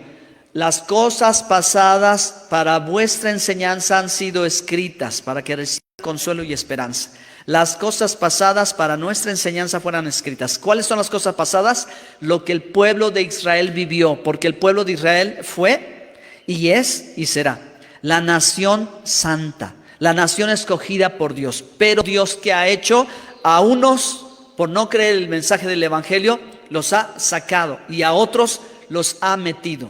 S1: las cosas pasadas para vuestra enseñanza han sido escritas, para que reciban consuelo y esperanza. Las cosas pasadas para nuestra enseñanza fueran escritas. ¿Cuáles son las cosas pasadas? Lo que el pueblo de Israel vivió, porque el pueblo de Israel fue y es y será la nación santa, la nación escogida por Dios. Pero Dios, ¿qué ha hecho? A unos, por no creer el mensaje del Evangelio, los ha sacado, y a otros los ha metido.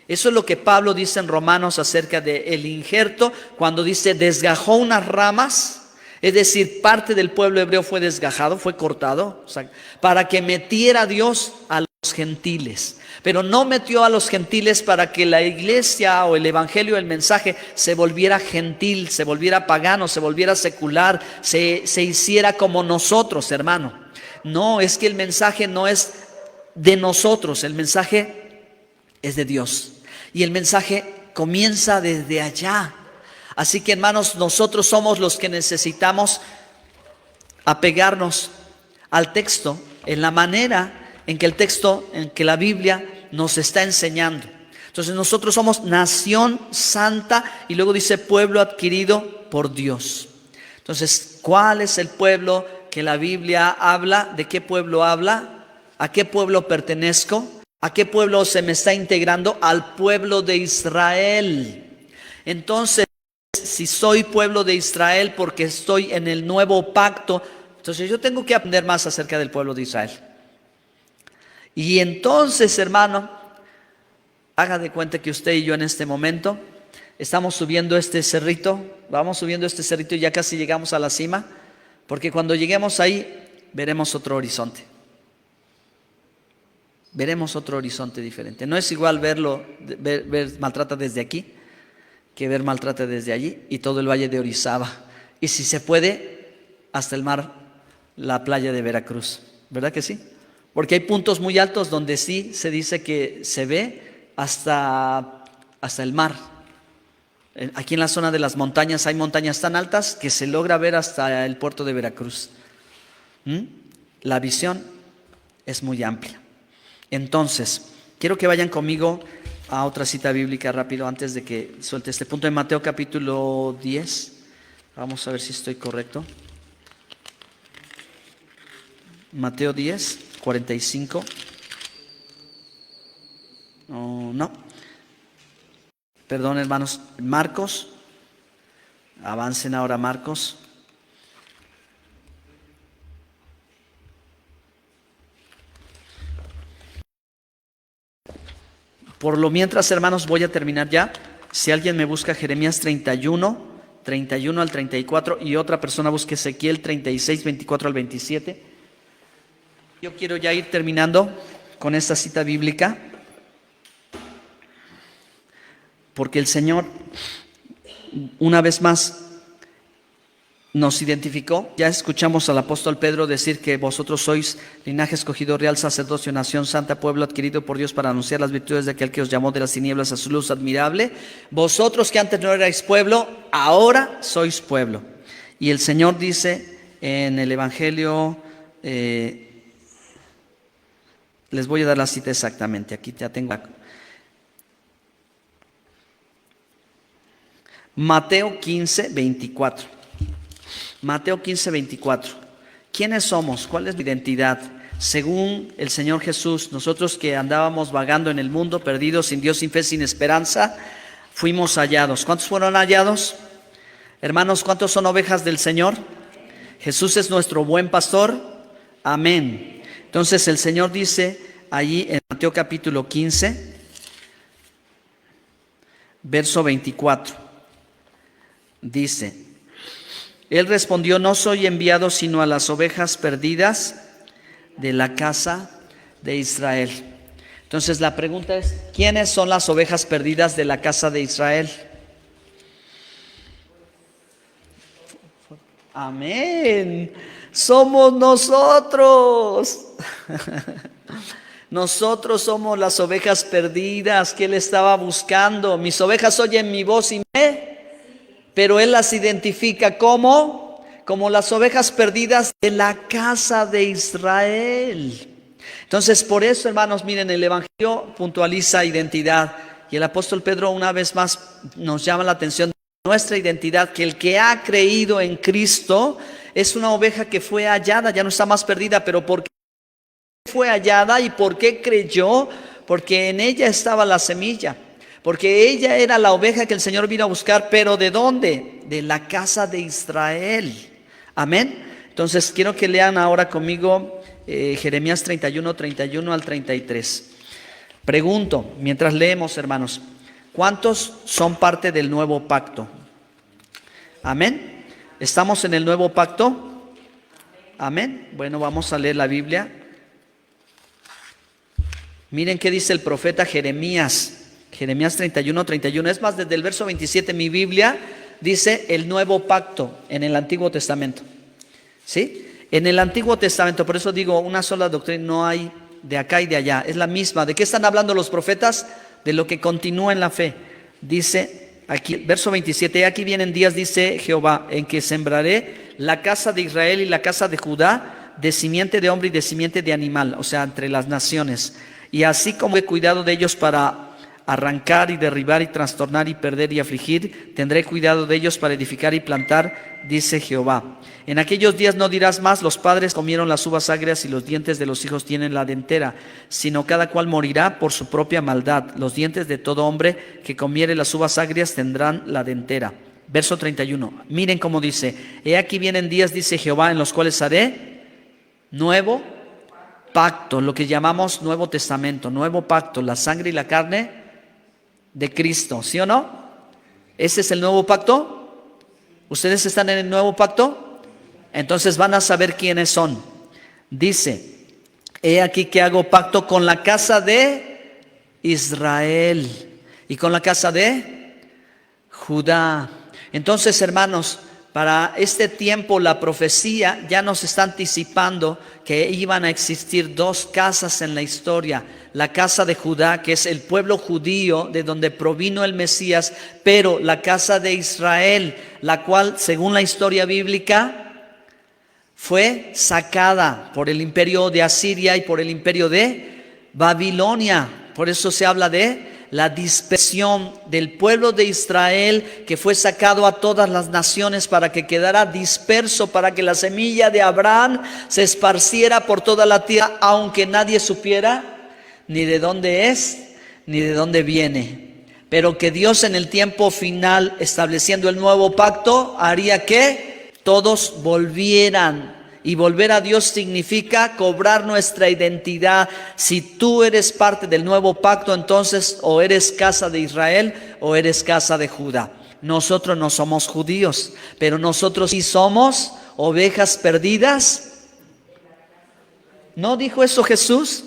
S1: Eso es lo que Pablo dice en Romanos acerca del injerto, cuando dice desgajó unas ramas, es decir, parte del pueblo hebreo fue desgajado, fue cortado, o sea, para que metiera Dios a los gentiles. Pero no metió a los gentiles para que la iglesia o el evangelio, el mensaje, se volviera gentil, se volviera pagano, se volviera secular, se hiciera como nosotros, hermano. No, es que el mensaje no es de nosotros, el mensaje es de Dios. Y el mensaje comienza desde allá. Así que, hermanos, nosotros somos los que necesitamos apegarnos al texto en la manera en que el texto, en que la Biblia nos está enseñando. Entonces nosotros somos nación santa y luego dice pueblo adquirido por Dios. Entonces, ¿cuál es el pueblo que la Biblia habla? ¿De qué pueblo habla? ¿A qué pueblo pertenezco? ¿A qué pueblo se me está integrando? Al pueblo de Israel. Entonces, si soy pueblo de Israel porque estoy en el nuevo pacto, entonces yo tengo que aprender más acerca del pueblo de Israel. Y entonces, hermano, haga de cuenta que usted y yo en este momento estamos subiendo este cerrito, vamos subiendo este cerrito y ya casi llegamos a la cima, porque cuando lleguemos ahí veremos otro horizonte. Veremos otro horizonte diferente. No es igual ver Maltrata desde aquí que ver Maltrata desde allí y todo el valle de Orizaba. Y si se puede, hasta el mar, la playa de Veracruz. ¿Verdad que sí? Porque hay puntos muy altos donde sí se dice que se ve hasta el mar. Aquí en la zona de las montañas hay montañas tan altas que se logra ver hasta el puerto de Veracruz. La visión es muy amplia. Entonces, quiero que vayan conmigo a otra cita bíblica rápido antes de que suelte este punto. En Mateo capítulo 10. Vamos a ver si estoy correcto. Mateo 10, 45. No. Perdón, hermanos. Marcos. Avancen ahora Marcos. Por lo mientras, hermanos, voy a terminar ya. Si alguien me busca Jeremías 31 al 34 y otra persona busque Ezequiel 36, 24 al 27. Yo quiero ya ir terminando con esta cita bíblica, porque el Señor, una vez más, nos identificó. Ya escuchamos al apóstol Pedro decir que vosotros sois linaje escogido, real sacerdocio, nación santa, pueblo adquirido por Dios para anunciar las virtudes de aquel que os llamó de las tinieblas a su luz admirable. Vosotros que antes no erais pueblo, ahora sois pueblo. Y el Señor dice en el Evangelio, les voy a dar la cita exactamente, aquí ya tengo. Mateo 15, 24. Mateo 15, 24. ¿Quiénes somos? ¿Cuál es la identidad? Según el Señor Jesús, nosotros que andábamos vagando en el mundo, perdidos, sin Dios, sin fe, sin esperanza, fuimos hallados. ¿Cuántos fueron hallados? Hermanos, ¿cuántos son ovejas del Señor? Jesús es nuestro buen pastor. Amén. Entonces el Señor dice allí en Mateo capítulo 15, verso 24. Dice: Él respondió: no soy enviado sino a las ovejas perdidas de la casa de Israel. Entonces la pregunta es: ¿quiénes son las ovejas perdidas de la casa de Israel? Amén. Somos nosotros. Nosotros somos las ovejas perdidas que Él estaba buscando. Mis ovejas oyen mi voz y pero Él las identifica como las ovejas perdidas de la casa de Israel. Entonces, por eso, hermanos, miren, el Evangelio puntualiza identidad. Y el apóstol Pedro una vez más nos llama la atención de nuestra identidad, que el que ha creído en Cristo es una oveja que fue hallada, ya no está más perdida. Pero ¿por qué fue hallada y por qué creyó? Porque en ella estaba la semilla. Porque ella era la oveja que el Señor vino a buscar. ¿Pero de dónde? De la casa de Israel. Amén. Entonces quiero que lean ahora conmigo Jeremías 31 al 33. Pregunto, mientras leemos, hermanos, ¿cuántos son parte del nuevo pacto? Amén. ¿Estamos en el nuevo pacto? Amén. Bueno, vamos a leer la Biblia. Miren qué dice el profeta Jeremías. Jeremías 31. Es más, desde el verso 27 mi Biblia dice el nuevo pacto en el Antiguo Testamento. ¿Sí? En el Antiguo Testamento, por eso digo, una sola doctrina, no hay de acá y de allá, es la misma. ¿De qué están hablando los profetas? De lo que continúa en la fe. Dice aquí, verso 27, aquí vienen días, dice Jehová, en que sembraré la casa de Israel y la casa de Judá de simiente de hombre y de simiente de animal, o sea, entre las naciones. Y así como he cuidado de ellos para arrancar y derribar y trastornar y perder y afligir, tendré cuidado de ellos para edificar y plantar, dice Jehová. En aquellos días no dirás más: los padres comieron las uvas agrias y los dientes de los hijos tienen la dentera, sino cada cual morirá por su propia maldad. Los dientes de todo hombre que comiere las uvas agrias tendrán la dentera. Verso 31. Miren cómo dice: he aquí vienen días, dice Jehová, en los cuales haré nuevo pacto, lo que llamamos Nuevo Testamento, nuevo pacto, la sangre y la carne de Cristo, ¿sí o no? ¿Ese es el nuevo pacto? ¿Ustedes están en el nuevo pacto? Entonces van a saber quiénes son. Dice, he aquí que hago pacto con la casa de Israel y con la casa de Judá. Entonces, hermanos, para este tiempo la profecía ya nos está anticipando que iban a existir dos casas en la historia. La casa de Judá, que es el pueblo judío de donde provino el Mesías, pero la casa de Israel, la cual, según la historia bíblica, fue sacada por el imperio de Asiria y por el imperio de Babilonia. Por eso se habla de la dispersión del pueblo de Israel, que fue sacado a todas las naciones para que quedara disperso, para que la semilla de Abraham se esparciera por toda la tierra, aunque nadie supiera ni de dónde es, ni de dónde viene. Pero que Dios en el tiempo final, estableciendo el nuevo pacto, haría que todos volvieran. Y volver a Dios significa cobrar nuestra identidad. Si tú eres parte del nuevo pacto, entonces o eres casa de Israel o eres casa de Judá. Nosotros no somos judíos, pero nosotros sí somos ovejas perdidas. ¿No dijo eso Jesús?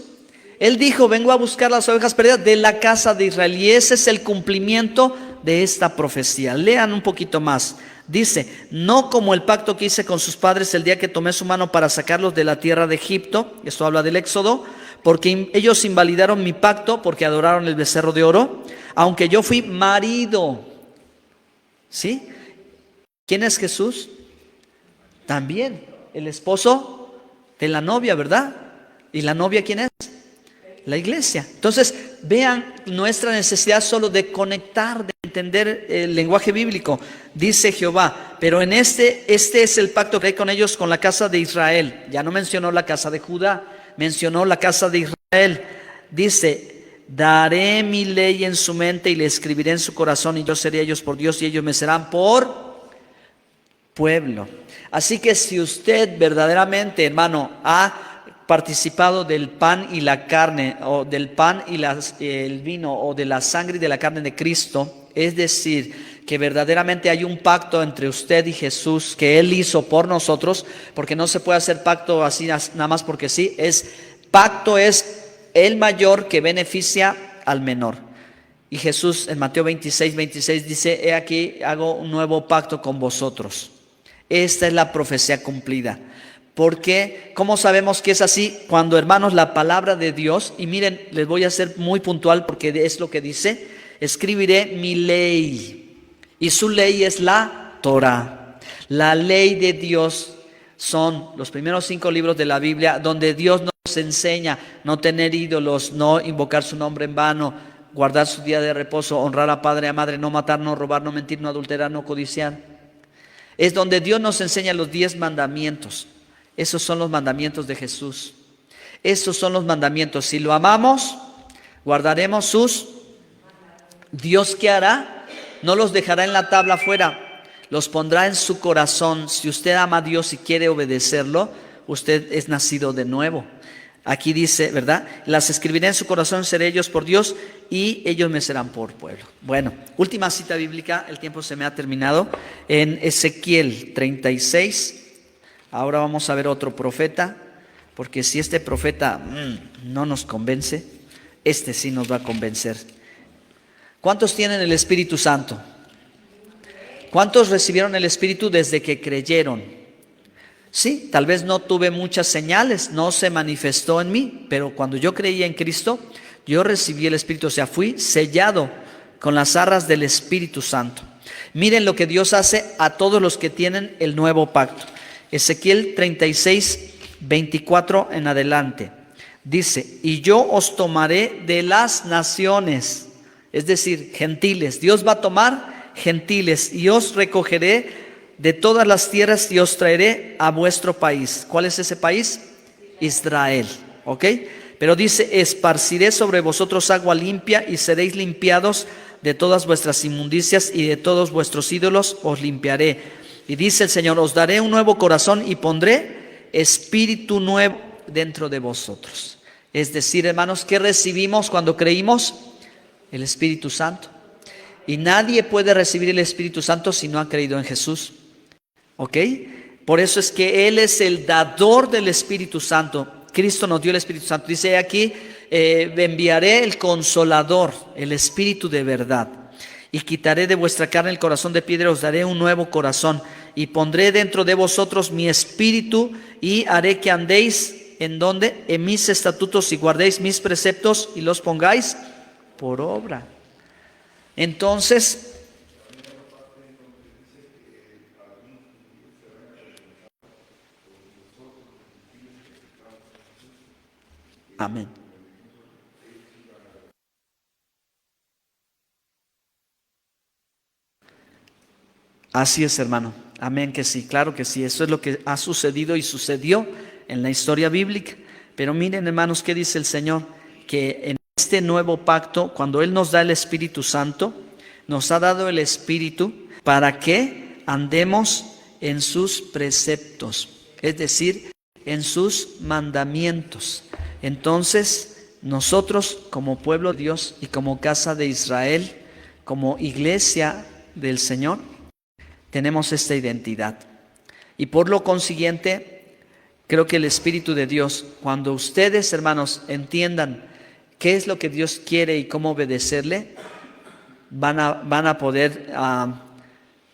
S1: Él dijo, vengo a buscar las ovejas perdidas de la casa de Israel. Y ese es el cumplimiento de esta profecía. Lean un poquito más. Dice, no como el pacto que hice con sus padres el día que tomé su mano para sacarlos de la tierra de Egipto. Esto habla del Éxodo. Porque ellos invalidaron mi pacto porque adoraron el becerro de oro. Aunque yo fui marido. ¿Sí? ¿Quién es Jesús? También el esposo de la novia, ¿verdad? ¿Y la novia quién es? La iglesia. Entonces, vean nuestra necesidad solo de conectar, de entender el lenguaje bíblico. Dice Jehová, pero en este es el pacto que hay con ellos, con la casa de Israel. Ya no mencionó la casa de Judá, mencionó la casa de Israel. Dice, daré mi ley en su mente y le escribiré en su corazón, y yo seré ellos por Dios y ellos me serán por pueblo. Así que si usted verdaderamente, hermano, ha participado del pan y la carne, o del pan y el vino, o de la sangre y de la carne de Cristo, es decir, que verdaderamente hay un pacto entre usted y Jesús que Él hizo por nosotros, porque no se puede hacer pacto así nada más porque sí. Pacto es el mayor que beneficia al menor. Y Jesús en Mateo 26 dice, he aquí hago un nuevo pacto con vosotros. Esta es la profecía cumplida. Porque, ¿cómo sabemos que es así? Cuando, hermanos, la palabra de Dios, y miren, les voy a ser muy puntual porque es lo que dice, escribiré mi ley, y su ley es la Torah. La ley de Dios son los primeros 5 libros de la Biblia, donde Dios nos enseña no tener ídolos, no invocar su nombre en vano, guardar su día de reposo, honrar a padre y a madre, no matar, no robar, no mentir, no adulterar, no codiciar. Es donde Dios nos enseña los 10 mandamientos. Esos son los mandamientos de Jesús. Esos son los mandamientos. Si lo amamos, guardaremos sus. ¿Dios qué hará? No los dejará en la tabla afuera, los pondrá en su corazón. Si usted ama a Dios y quiere obedecerlo, usted es nacido de nuevo. Aquí dice, ¿verdad? Las escribiré en su corazón, seré ellos por Dios y ellos me serán por pueblo. Bueno, última cita bíblica, el tiempo se me ha terminado. En Ezequiel 36. Ahora vamos a ver otro profeta, porque si este profeta no nos convence, este sí nos va a convencer. ¿Cuántos tienen el Espíritu Santo? ¿Cuántos recibieron el Espíritu desde que creyeron? Sí, tal vez no tuve muchas señales, no se manifestó en mí, pero cuando yo creí en Cristo, yo recibí el Espíritu, o sea, fui sellado con las arras del Espíritu Santo. Miren lo que Dios hace a todos los que tienen el nuevo pacto. Ezequiel 36, 24 en adelante. Dice, y yo os tomaré de las naciones, es decir, gentiles. Dios va a tomar gentiles y os recogeré de todas las tierras y os traeré a vuestro país. ¿Cuál es ese país? Israel. ¿Ok? Pero dice, esparciré sobre vosotros agua limpia y seréis limpiados de todas vuestras inmundicias y de todos vuestros ídolos os limpiaré. Y dice el Señor, os daré un nuevo corazón y pondré espíritu nuevo dentro de vosotros. Es decir, hermanos, ¿qué recibimos cuando creímos? El Espíritu Santo. Y nadie puede recibir el Espíritu Santo si no ha creído en Jesús. ¿Ok? Por eso es que Él es el dador del Espíritu Santo. Cristo nos dio el Espíritu Santo. Dice aquí, enviaré el Consolador, el Espíritu de verdad. Y quitaré de vuestra carne el corazón de piedra, os daré un nuevo corazón. Y pondré dentro de vosotros mi espíritu y haré que andéis, ¿en dónde? En mis estatutos y guardéis mis preceptos y los pongáis por obra. Entonces, amén. Así es, hermano. Amén, que sí, claro que sí. Eso es lo que ha sucedido y sucedió en la historia bíblica. Pero miren, hermanos, ¿qué dice el Señor? Que en este nuevo pacto, cuando Él nos da el Espíritu Santo, nos ha dado el Espíritu para que andemos en sus preceptos, es decir, en sus mandamientos. Entonces, nosotros como pueblo de Dios y como casa de Israel, como iglesia del Señor, tenemos esta identidad. Y por lo consiguiente, creo que el Espíritu de Dios, cuando ustedes, hermanos, entiendan qué es lo que Dios quiere y cómo obedecerle, van a poder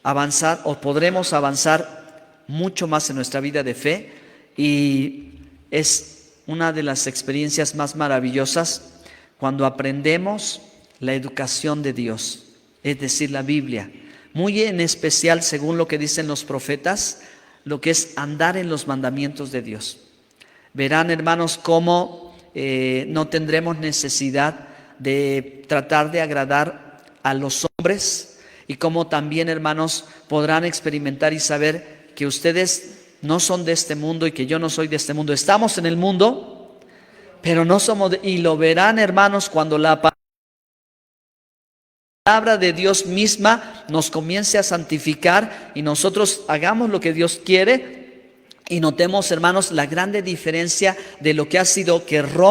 S1: avanzar, o podremos avanzar mucho más en nuestra vida de fe. Y es una de las experiencias más maravillosas cuando aprendemos la educación de Dios, es decir, la Biblia. Muy en especial, según lo que dicen los profetas, lo que es andar en los mandamientos de Dios. Verán, hermanos, cómo no tendremos necesidad de tratar de agradar a los hombres, y cómo también, hermanos, podrán experimentar y saber que ustedes no son de este mundo y que yo no soy de este mundo. Estamos en el mundo, pero no somos y lo verán, hermanos, cuando la palabra de Dios misma nos comience a santificar y nosotros hagamos lo que Dios quiere, y notemos, hermanos, la grande diferencia de lo que ha sido que Roma